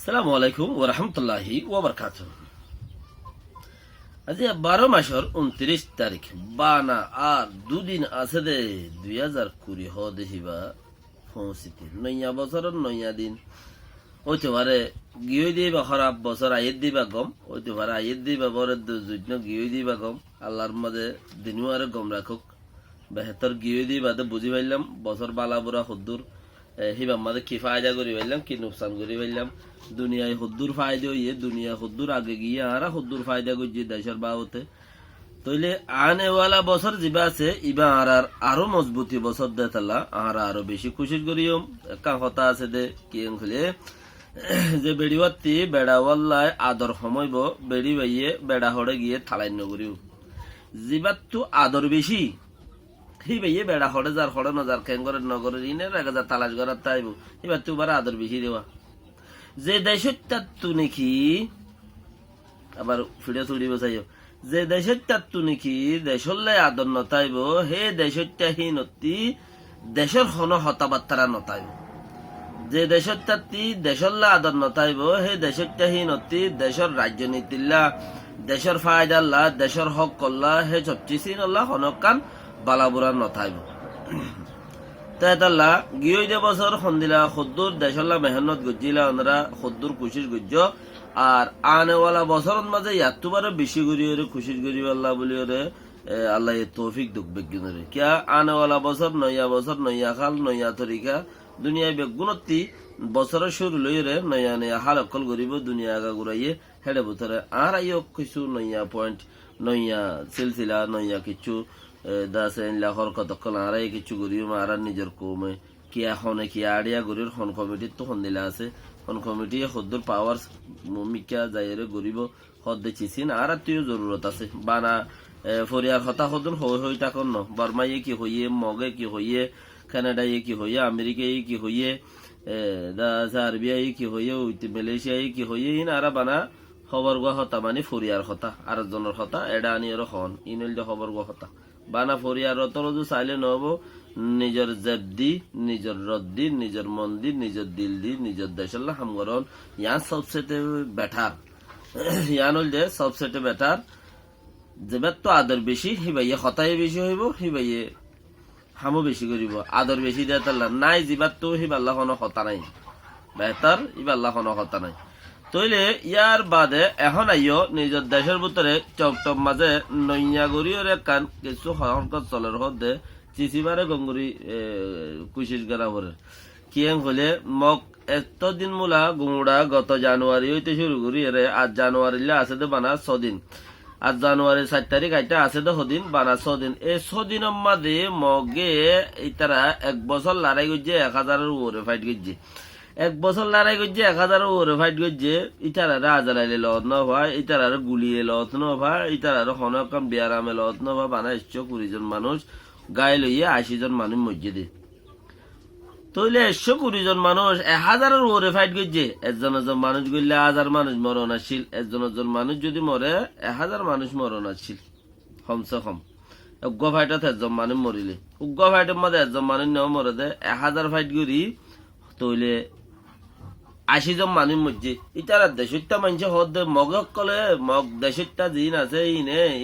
আসসালামু আলাইকুম ওয়া রাহমাতুল্লাহি ওয়া বারাকাতুহু। আজি 12 মাসের 29 তারিখ বানা আর দুদিন আছে দে 2020 হ দেখিবা পৌঁছিতে নয়া বছরের নয়া দিন হইতে পারে গিয়ে দিবা খারাপ বছর আয়ের দিবা গম হইতে পারে আয়ের দিবা বরের যুদ্ধ গিয়ে দিবা গম আল্লাহর মাঝে দিনও আর গম রাখুক বেহতর গিয়ে দিবা তো বুঝি পাইলাম বছর বালা বুড়া হদ্দুর হিবাম মাঝে কি ফায়দা করি পাইলাম কি নুকসান করি পাইলাম দুনিয়ায় হদ্দুর ফায়দা হইয়ে দুনিয়া হদ্দুর আগে গিয়ে আর হদ্দুর ফায়দা করছি দেশের বাবতে তইলে আনেওয়ালা বছর যা আছে ইবা আর আরো মজবুতি বছর দেতালা আর আরো বেশি খুশি করিম একটা কথা আছে দে কি খুলে যে বেড়িওয়াতি বেড়াওয়াল্লায় আদর সময়ব বেড়ি বাইয়ে বেড়া হড়ে গিয়ে থালাইন্য করিও জিবাত তো আদর বেশি সেই বাইয়ে বেড়া হড়ে যার হড়ে নজার খেঙ্গরের নগরের ইনের আগে যা তালাশ করার তাইব এবার তো আদর বেশি দেওয়া যে দেশের তাত্তু নাকি আবার ফিরে ছুড়ি বসাইও যে দেশের তাত্তু নাকি দেশলে আদর নতাইব হে দেশটা হি নতি দেশের হন হতাবার্তারা নতাইব যে দেশের তাত্তি দেশল্লা আদর নতাইব হে দেশটা হি নতি দেশের রাজনীতিল্লা দেশের ফায়দাল্লা দেশের হক করলা হে সবচেয়ে নল্লা হনকান বালাবুরা নতাইব তাইতাল্লা গিয়ে দে বছর সন্দিলা সদ্দুর দেশল্লা মেহনত গজ্জিলা ওনারা সদ্দুর খুশির গজ্জ আর আনেওয়ালা বছরের মাঝে ইয়াতুবারে বেশি করিয়ে খুশির করি আল্লাহ বলি রে আল্লাহ তৌফিক দুঃখ বেগুনরে কিয়া আনেওয়ালা বছর নয়া খাল নয়া তরিকা দুনিয়ায় বেগুনতি বছরের শুরু লই রে নয়া নয়া হাল অকল করিব দুনিয়া আগা ঘুরাইয়ে হেডে বুতরে আর আইও কিছু নয়া পয়েন্ট নয়া সিলসিলা নয়া কিছু দাসে হরকত আড়াই কিছু করিও আর নিজের কমে কিয়া হনে কিয়া আড়িয়া গরির হন কমিটির তো সন্দিলা আছে হন কমিটি সদ্দুর পাওয়ার মিকা যাইরে গরিব হদ্দে চিচিন আর তুইও জরুরত আছে বানা ফরিয়ার হতা সদুন হই থাকুন ন বর্মাইয়ে কি হইয়ে মগে কি হইয়ে কানাডায় কি হইয়ে আমেরিকায় কি হইয়ে আরবিয়াই কি হইয়ে মালয়েশিয়ায় কি হইয়ে ইন আর বানা খবর গোয়া হতা মানে ফরিয়ার হতা আর জনের হতা এডা আনি আর হন ইনল যে খবর গোয়া হতা বানা ফরিয়ার রতরজু চাইলে নহব নিজের জেব দি নিজের রদ দি নিজের মন দি নিজের দিল দি নিজের দেশের হামগরন ইয়ান সবসেটে বেটার ইয়ান হল যে সবসেটে বেটার যেবার তো আদর বেশি হিবাইয়ে হতাই বেশি হইব হিবাইয়ে হামও বেশি করিব আদর বেশি দেয় তার নাই যিবার তো হিবাল্লা কোনো হতা নাই বেহতার ইবাল্লা কোনো হতা নাই তইলে ইয়ার বাদে এখন আইও নিজের দেশের ভিতরে চকটপ মাঝে নইয়া গড়িয়ে কান কিছু সংকট চলের হদে চিচিবারে গঙ্গুরি কুশিস গেরা ভরে কিয়েং হলে মক এতদিন মূলা গুমুড়া গত জানুয়ারি হইতে শুরু করি রে আজ জানুয়ারিলে আছে দে বানা 6 দিন আজ জানুয়ারি 7 তারিখ আইটা আছে দে হদিন বানা 6 দিন এই 6 দিনের মাঝে মগে ইতারা 1 বছর লড়াই করছে 1000-এর উপরে ফাইট করছে 1 বছর লড়াই করছে 1000-এর উপরে ফাইট করছে ইতারা আজালাইলে লত ন ভাই ইতারা গুলিয়ে লত ন ভাই ইতারা হনকাম বিয়ারামে লত ন ভাই বানা 120 জন মানুষ গায়ে লইয়ে 80 জন মানুষ মসজিদে তইলে 120 জন মানুষ 1000-এর উপরে ফাইট করছে একজন মানুষ গইলে 1000 মানুষ মরণ আসছিল একজন মানুষ যদি মরে 1000 মানুষ মরণ আসছিল কমসে কম উগ্র ফাইটত একজন মানুষ মরিলে উগ্র ফাইটের মধ্যে একজন মানুষ নেও মরে দে 1000 ফাইট করি তইলে 80 জন মানুষ মরছে ইতারা দেশটা মানুষ হদ দে মগক কলে মগ দেশটা দিন আছে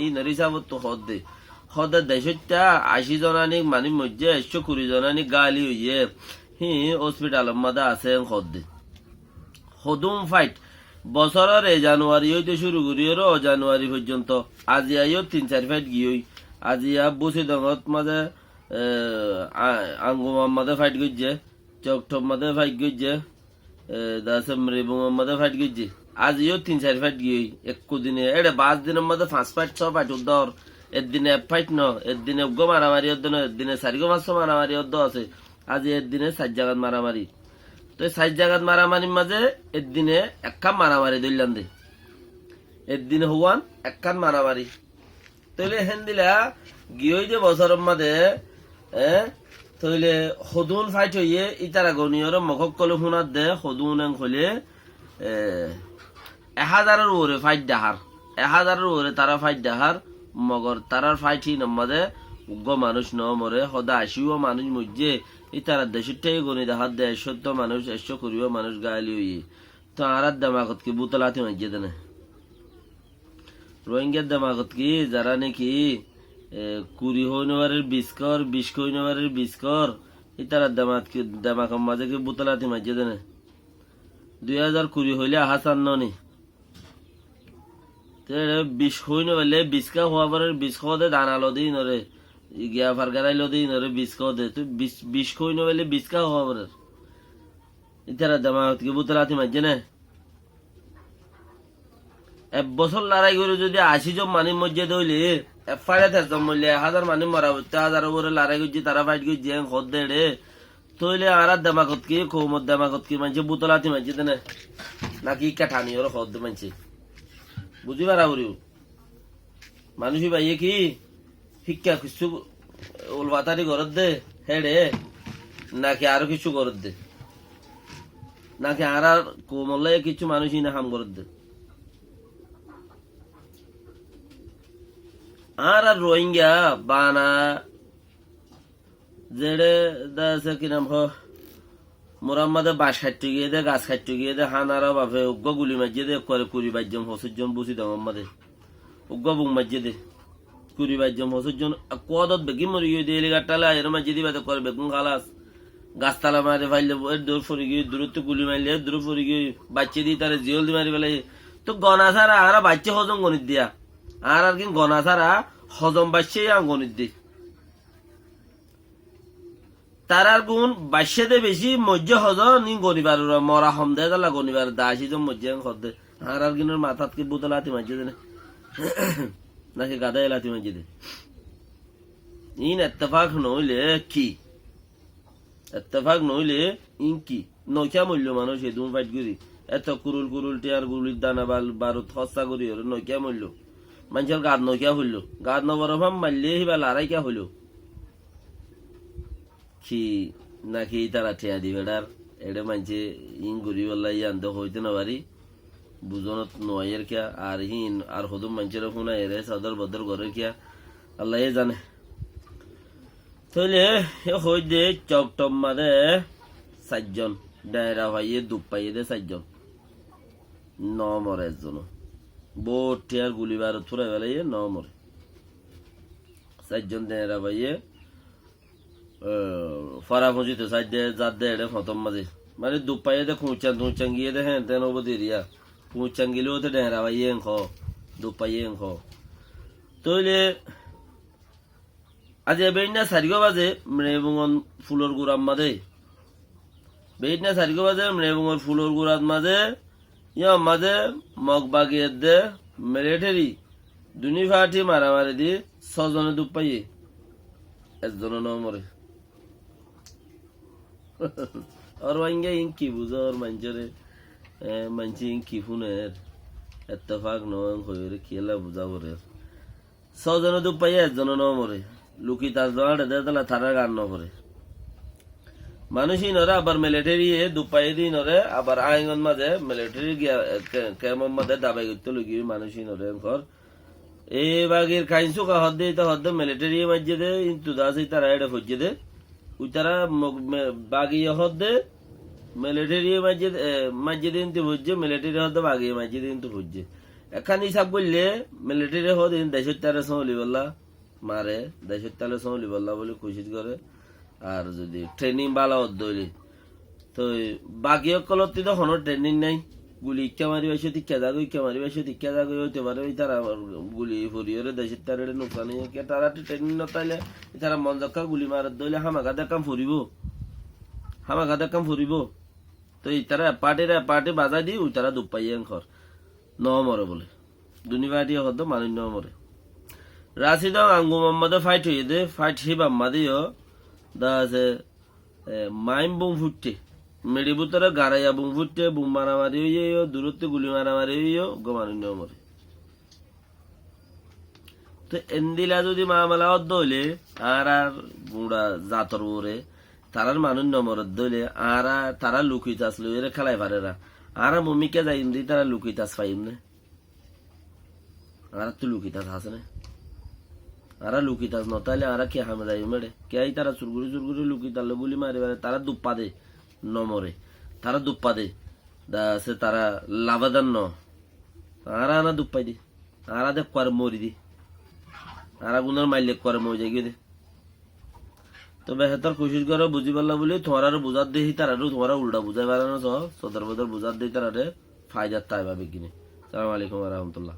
ইনের হিসাবত তো হদ দে হদের দেশটা 80 জনানি মানুষ মরছে 120 জনানি গালি হইয়ে হসপিটালের মধ্যে আছে হদে হদুম ফাইট বছরের জানুয়ারি হইতে শুরু করিও জানুয়ারি পর্যন্ত আজি আইও 3-4 ফাইট গিয়ে আজিয়া বসে দঙত মাঝে আঙ্গুমার মাঝে ফাইট করছে চকটপ মাঝে ফাইট করছে দাসের মাঝে ফাইট করছে আজিও 3-4 ফাইট গিয়ে 1 দিনে এটা 5 দিনের মধ্যে 5 ফাইট 6 ফাইট উদ্দর একদিনে ফাইট ন একদিনে উগ্র মারামারি হদ্দ ন একদিনে 4 মারামারি হদ্দ আছে আজি একদিনে 4 জায়গাত মারামারি তো 4 জায়গাত মারামারির মাঝে একদিনে একখান মারামারি ধরলাম দে একদিনে হওয়ান একখান মারামারি তইলে হেন দিলা গিয়ে যে বছরের মাঝে তইলে সদুন ফাইট হইয়ে ইতারা গনিয়র মখক কলে শুনাত দে সদুন হলে 1000-এর উপরে ফাইট ডাহার 1000-এর উপরে তারা ফাইট ডাহার মগর তারার ফাইটি নমাদে উগ্র মানুষ ন মরে সদা 80 মানুষ মরছে ইতারা দেশটাই গণি দেখাত দে 100 মানুষ 120 মানুষ গালি হইয়ে তো আর দামাগত কি বুতলাতে মাইজে দেনে রোহিঙ্গার দামাগত কি যারা নাকি 20 হইনবারের 20 হইনবারের 20 ইতারা দামাকম মাঝে কি বুতলাতে মাইজে দেনে 2020 হইলে হাসান ননি 20 হইন হইলে 20 হওয়া পরে 20 দে দানালো দিই নরে গিয়া ফারগারাইলো দিই নরে 20 দে তুই 20 হইন হইলে 20 হওয়া পরে ইতারা দামাগত কি বুতলাতে মাইজে না এক বছর লড়াই করে যদি 80 জন মানুষ মধ্যে দইলে এফআইআর থাকতাম বললে 1000 মানুষ মারা হচ্ছে 1000 উপরে লড়াই করছি তারা ফাইট করছি খদ দে তইলে আর দামাগত কি কৌমত দামাগত কি মানছে বুতলাতে মানছে দেনে নাকি কাঠানি ওর খদ মানছে বুঝি পারা বলিও মানুষই ভাইয়ে কি শিক্ষা কিছু উলবাতারি ঘরত দে হেডে নাকি আরো কিছু ঘরত দে নাকি আর কোমলে কিছু মানুষই না হাম ঘরত দে আর রোহিঙ্গা বানা যেড়ে দাসে কি নাম মোরাম্মদে বাস খাইতে গিয়ে দে গাছ খাইতে গিয়ে দে হানারা বাপে উগ্র গুলি মাজিয়ে দে করে 20-22 জন বুঝি দাম আমাদে উগ্র বুক মাজিয়ে দে 20-22 জন কদত বেগি মরি গিয়ে দিয়ে গাটালা এর মাঝে দিবা করে বেগুন খালাস গাছতলা মারে ফাইলে দূর ফরি গিয়ে দূরত্ব গুলি মারলে দূর ফরি গিয়ে বাচ্চা দিয়ে তারা জিওল দি মারি ফেলে তো গনা ছাড়া আর বাচ্চা হজম গণিত দিয়া আর কি গনা ছাড়া হজম বাচ্চা গণিত দি তারার গুণ বাচ্চাতে বেশি মজ্জ হজম নি গনিবার মরা হম দে তালা গনিবার 80 জন মজ্জ খদে আর কিনের মাথাত কি বোতলাতি মাঝে দে নাকি গাদা এলাতি মাঝে দে ইন এত্তেফাক নইলে কি এত্তেফাক নইলে ইন কি নইকা মূল্য মানুষ এই দুম ফাইট করি এত কুরুল টিয়ার গুলির দানা বারুদ খসা করি নইকা মূল্য মানুষের গাদ নইকা হইল গাদ নবরফাম মারলে হিবা লড়াই কে হইল কি নাকি তারা ঠেয়া দিবে এডে মানছে ইন গরি বল্লা ইয়ান তো হইতে না পারি বুঝনত নয়ের কিয়া আর হিন আর হদুম মানছের শুনা এরে সদর বদর করে কিয়া আল্লাহ জানে তাহলে হই দে চকটম মাদে 4 জন ডায়রা ভাইয়ে দুপ পাইয়ে দে 4 জন মরে একজন বোট টিয়ার গুলি বার থুরা বেলাইয়ে মরে 4 জন ডায়রা ভাইয়ে ফরা ফুঁজিতে সাইড দে জাত দে এডে খতম মাঝে মানে দুপাইয়ে দে খুঁচান গিয়ে দে হ্যাঁ তেন অবধি রিয়া খুঁচান গিলেও তো ডেহরা ভাইয়ে দুপাইয়ে তইলে আজ বেইনা 4 বাজে মৃবঙ্গন ফুলর গুড়ার মাঝে বেইনা 4 বাজে মৃবঙ্গর ফুলর গুড়ার মাঝে ইয়া মাঝে মগ বাগিয়ে দে মিলিটারি দুনি ফাটি মারামারি দি 6 জনে দুপাইয়ে একজন মরে और वाइंगे इन की बुझो और मंजरे मंची इन की फुनेर इत्तेफाक नो होयर खेला बुझा बरे 100 জন তো পাইয়া একজন ন মরে লুকি তার জড় দে দলা থারা গান ন করে মানুষই নরে আবার মিলিটারি এ দুপাই দি নরে আবার আইগন মাঝে মিলিটারি গিয়া কেমন মাঝে দাবাই করতে লগি মানুষই নরে ঘর এই বাগের কাইনসু কা হদ্দে মিলিটারি মাঝে দে ইন্তু দাসই তারা এডে ফজ্জে দে উতারা বাগিয়ে হদ্দে মিলিটারি মাঝে দিন তো বুঝছে মিলিটারি হদ্দে বাগিয়ে মাঝে দিন তো বুঝছে এখানে হিসাব করলে মিলিটারি হদিন দেশের সহলি বললা মারে দেশের সহলি বললা বলে কোশিশ করে আর যদি ট্রেনিং বালা হদ্দলি তো বাকি অকলত তো কোনো ট্রেনিং নাই গুলি ইচ্ছা মারি বাসে টিকা যাগো ইচ্ছা মারি বাসে টিকা যাগো হইতে পারে ওই তারা গুলি ফুরিয়ে দেশের তারে নুকসান কে তারা ট্রেনিং নতাইলে তারা মন জক্কা গুলি মারার দইলে হামাকা দেখাম ফুরিব তো এই তারা পার্টি বাজাই দি ওই তারা দুপ পাইয়ে ঘর মরে বলে দুনি পার্টি হদ মানুষ মরে রাশিদ আঙ্গু মোহাম্মদে ফাইট হইয়ে দে ফাইট হিব আম্মাদিও দা আছে মাইম বুম ফুটতে মেডি বুতরে গাড়াইয়া বুম ফুটতে বুম মারামারি হইয়ে দূরত্বে গুলি মারামারি হইয়ে মানুষ মরে তো এন্দিলা যদি মামলা অদ্দ হইলে আর বুড়া জাতর ওরে তারার মানুষ নমরত দইলে আর তারা লুকিতাস লইরে খেলাই পারেরা আর মমিকে যাইম দি তারা লুকিতাস পাইম না আর তো লুকিতাস আছে না আর লুকিতাস নতাইলে আর কে হামে যাইম মেডে কে তারা চুরগুরি লুকিতালে গুলি মারি পারে তারা দুপ্পা দে নমরে তারা দুপ্পা দে দা আছে তারা লাভাদান ন আরা আনা দুপ পাই দি আরা দেখ করে মরি দি আরা গুনার মাইলে করে মরি যাই দে তো বেহতর কোশিশ করো বুঝি পারলা বলে তোমার বুঝার দেহি তারা তোমার উল্টা বুঝাই পারে না সদর বদর বুঝার দেহি তারা ফায়দার তাই ভাবে কিনে সালাম আলাইকুম রহমতুল্লাহ।